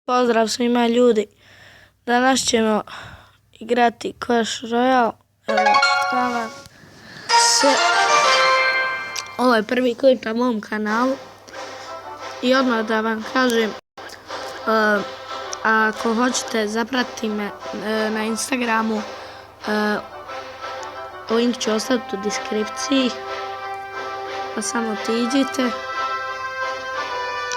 Pozdrav svima ljudi, danas ćemo igrati Clash Royale. Ovo je prvi klip na mom kanalu i odmah da vam kažem, ako hoćete zapratiti me na Instagramu, link ću ostaviti u deskripciji, pa samo otiđite.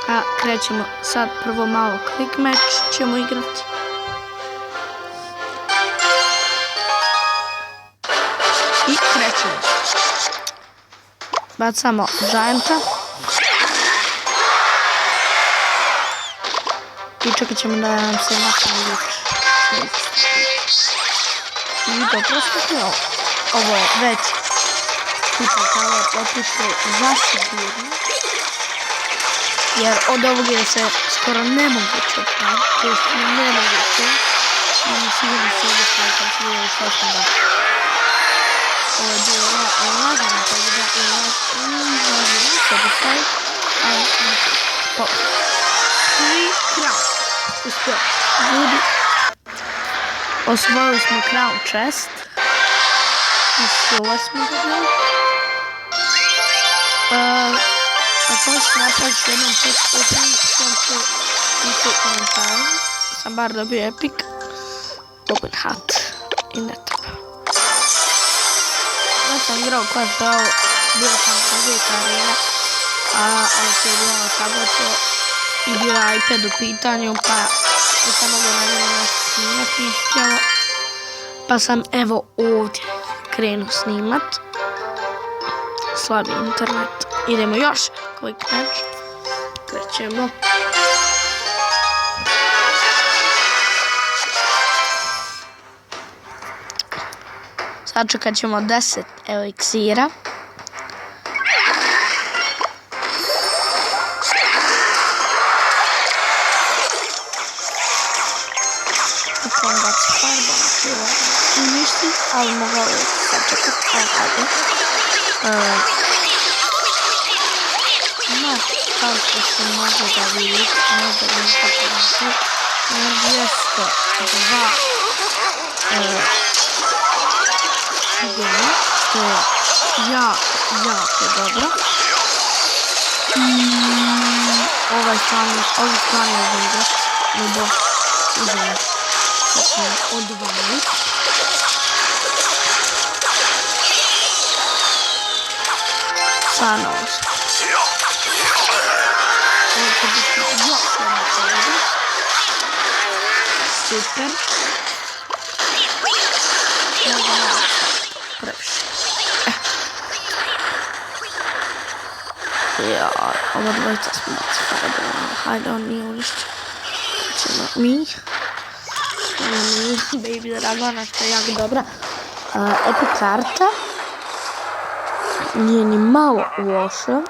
A krećemo sad, prvo malo quick match ćemo igrati. I krećemo. Bacamo Gianta. I čekat ćemo da nam se napravi lič. I dobro skaknemo. Ovo već Super Tower otiče zasigurno. Jer od ovoga se skoro nemoguće odpraviti, to je nemoguće. I sigurno se ovdje kad se vidjeli što sam da. Ovo je bilo lagano, pa je da lagano se dostavi, ali pop. 3 crown. Uspio. Ljudi. Osvojili smo crown chest. I sila smo ga dali. Ako hoćete napraviti jednom pet opening, sam to isto u komentaru. Sam bar dobio epic. Open hat. I ne treba. Ja sam igrao Clash Royale, bio sam razvijeka arena, ali to je bilo tablico i bio iPad u pitanju, pa nisam mogao na njemu nešto snimati, nije htjelo. Pa sam evo ovdje krenuo snimat. Slabi internet. Idemo još quick match. Krećemo. Sačekat ćemo 10 eliksira. Ako vam baci fireball, ću uništi, ali mogao je sačekat. Ajde. Kao što se može da vidite, možda vidite kako na 202 gena, što je jako dobro. Ovaj stvarno je vidat, ljubav idemo, sad smo odvali. Stvarno ovo će biti još jedna pobjeda. Super. Možda malo previše. Ova dvojica smo baci fireball. Hajde, on nije uništio. Ćemo mi. Baby Dragona, što je jako dobra. Epic karta. Nije ni malo loša.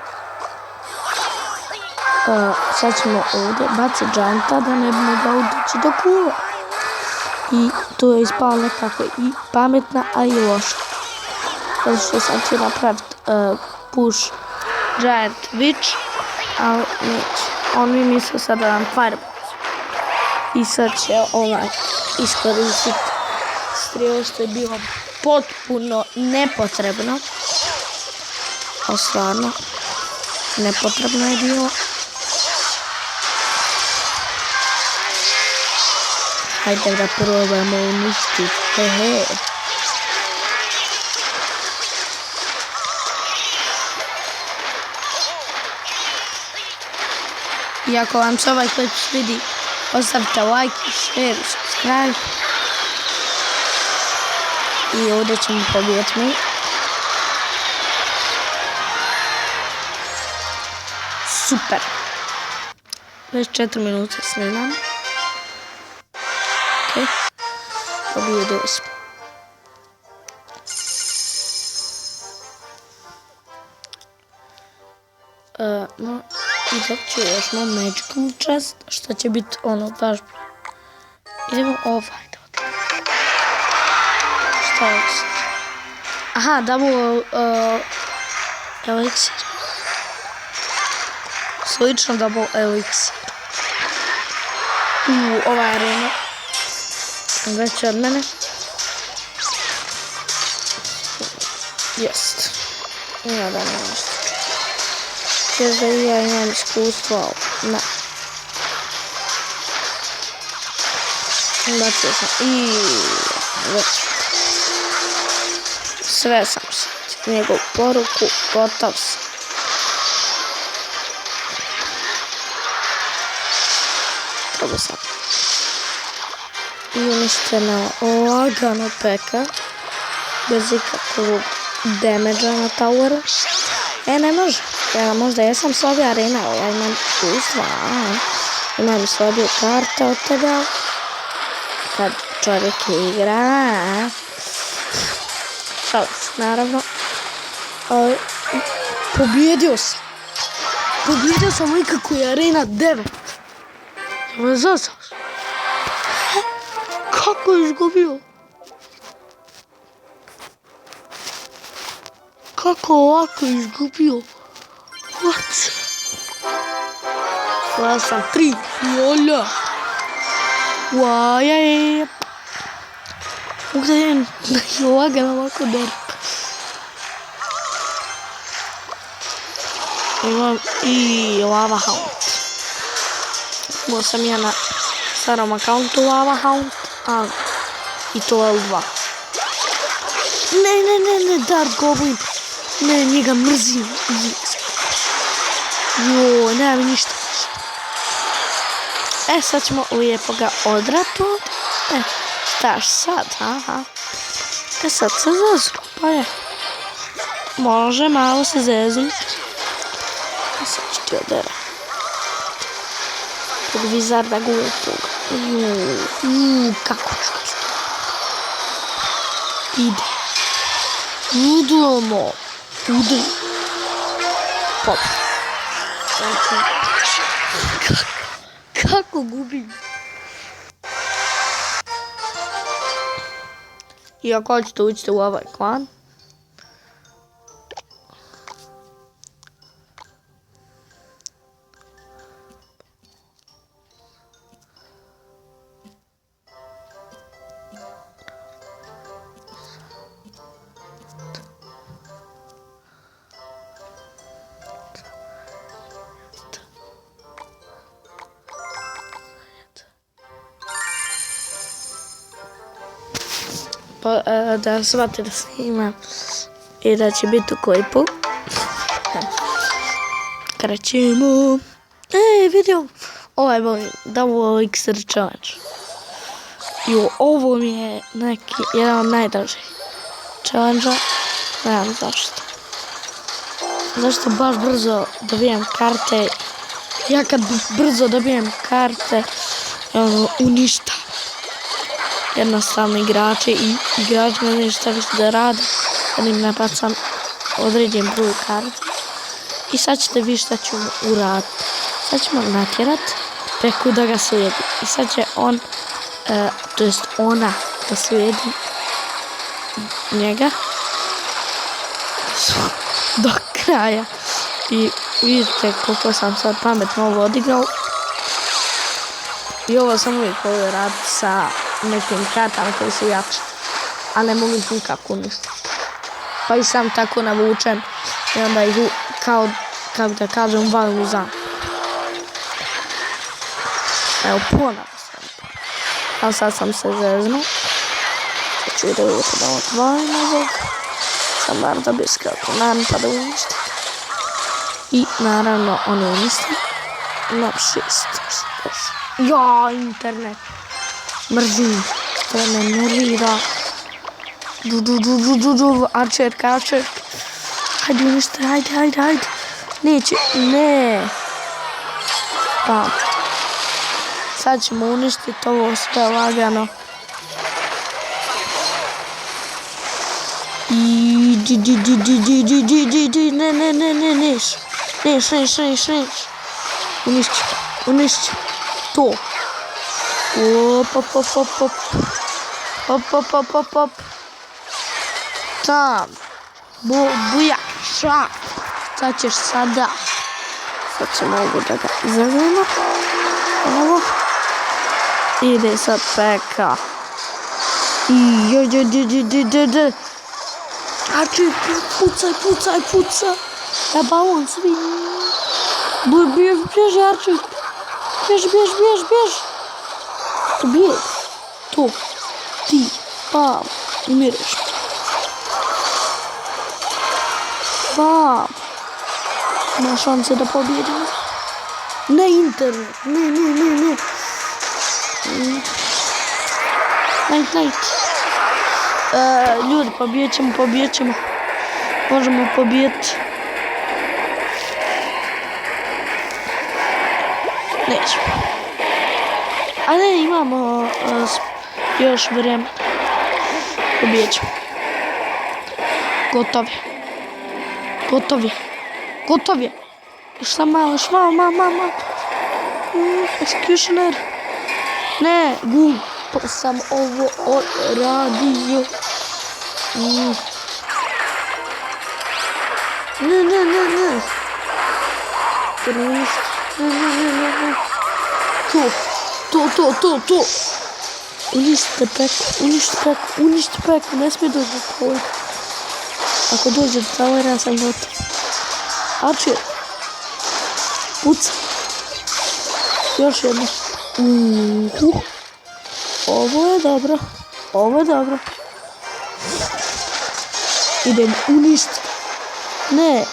Sad ćemo ovdje baciti Gianta da ne bi mogao ući do kule. I tu je ispala nekako i pametna, a i loša. Zato što sam ću napraviti push Giant Witch, ali neće. On mi mislio sad da nam fireball. I sad će iskoristiti strijelu što je bilo potpuno nepotrebno. Ali stvarno, nepotrebno je bilo. Hajde da probamo uništiti. Hehe. I ako vam se ovaj klip svidi, ostavite like, share, subscribe. I ovdje ćemo pobijeti mi. Super. Već 4 minuta snimam. Ok. Pobijedili smo. I dok ću još malo magical chest, što će biti ono baš... Idemo ovaj da odimo. Šta je sad? Aha, double elixir. Slično double elixir. Ova arena. Veća od mene. Jest. Ima da nema ništa. Jer da i ja imam iskustvo, ali ne. Bacio sam i već. Sve sam sad. Njegovu poruku, gotov sam. Kako sam. I uništena lagano peka. Bez ikakvog damage-a na toweru. Ne može. Ja možda jesam slabija arena, ali ja imam iskustva. Imam slabiju karte od tebe. Kad čovjek igra. Šalim se, naravno. Pobjedio sam. Pobjedio sam ikako je arena 9. Evo zasas. Kako je izgubio? Kako ovako izgubio? What? Ja sam 3. Jola. Wajaj. Ugdajem da je lagano ovako derp. Imam i Lava Hound. Imao sam ja na starom akauntu Lava Hound. I to L2. Ne, Dark Goblin. Ne, njega mrzim. Joj, nema mi ništa. Sad ćemo lijepo ga odratovati. Staš sad, aha. Sad se zezu, pa je. Može malo se zeznut. Sad ću ti odera. Kod vizarda glupog. Kako ću ga staviti. Ide. Idemo. Udri. Pop. Kako gubi? I ako hoćete ući u ovaj klan. Pa da shvate da snimam i da će biti u klipu. Krećemo. Vidio. Ovaj volim. Double XR challenge. Jo, ovo mi je jedan od najdražih challenge-a. Ne znam zašto. Zašto baš brzo dobijem karte. Ja kad brzo dobijem karte, uništam jednostavno igrače i igrači ne znaju šta više da rade, kad im napacam određen broj karta. I sad ćete vi šta ću mu uraditi. Sad ćemo natjerat Peku da ga slijedi. I sad će on, to jest ona, da slijedi njega do kraja. I vidite koliko sam sad pametno ovo odigrao. I ovo sam uvijek volio raditi sa nekim kartama koji su jači, a ne mogu ih nikako uništiti. Pa i sam tako navučen i onda ih kao, kako da kažem, valim u zam. Evo, ponovno sam. Ali sad sam se zeznuo. Sad ću da uvijek da otvorim ovog. Sam bar da bi skratio nam pa da uništim. I naravno on uništim. Imam 6. Ja, internet. Mrzim. To me nervira. Arčerka. Hajde uništi, hajde. Neće, ne. Pa. Sad ćemo uništiti ovo sve lagano. Ne. Neš. Unišći. To. Hop. Tam. Buja. Ša. Sad ćeš sada. Sad ćemo ovo da ga izazvemo. Ovo. Ide sad peka. I Arčin, pucaj. Ja balon svi. Bježi Arčin. Bježi. Ubijaj. To. Ti. Bam. Umireš. Bam. Ima šanse da pobjedimo. Ne internet. Ne. Night. Ljudi, pobijat ćemo. Možemo pobijeti. Nećemo. A ne, imamo još vremena. Pobijat ćemo. Gotov je. Još malo. Executioner. Ne, pa sam ovo odradio. Ne. To. Uništite peku. Ne smije doći do tavora. Ako dođe do tavora, ja sam gotov. Arčir. Puca. Još jedno. Ovo je dobro. Idem uništiti. Ne.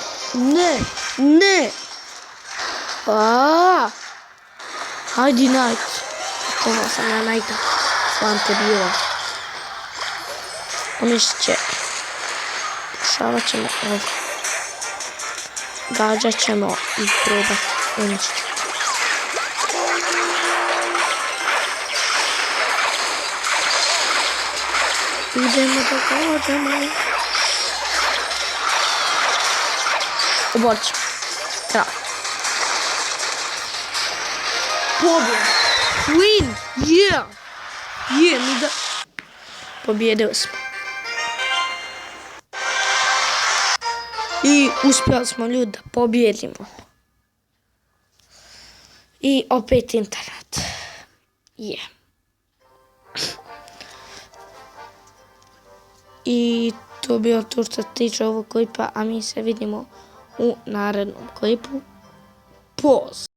Hajdi Night. Ovo sam ja Nighta. Svante bila. Uništit će. Pokušavat ćemo ovo. Gađat ćemo i probati uništiti. Idemo da gađamo. Oborit ćemo. Kraj. Pobjeda. Win. Yeah, mi da... Pobjedili smo. I uspjeli smo ljudi da pobjedimo. I opet internet. I to bio to što se tiče ovog klipa, a mi se vidimo u narednom klipu. Poz!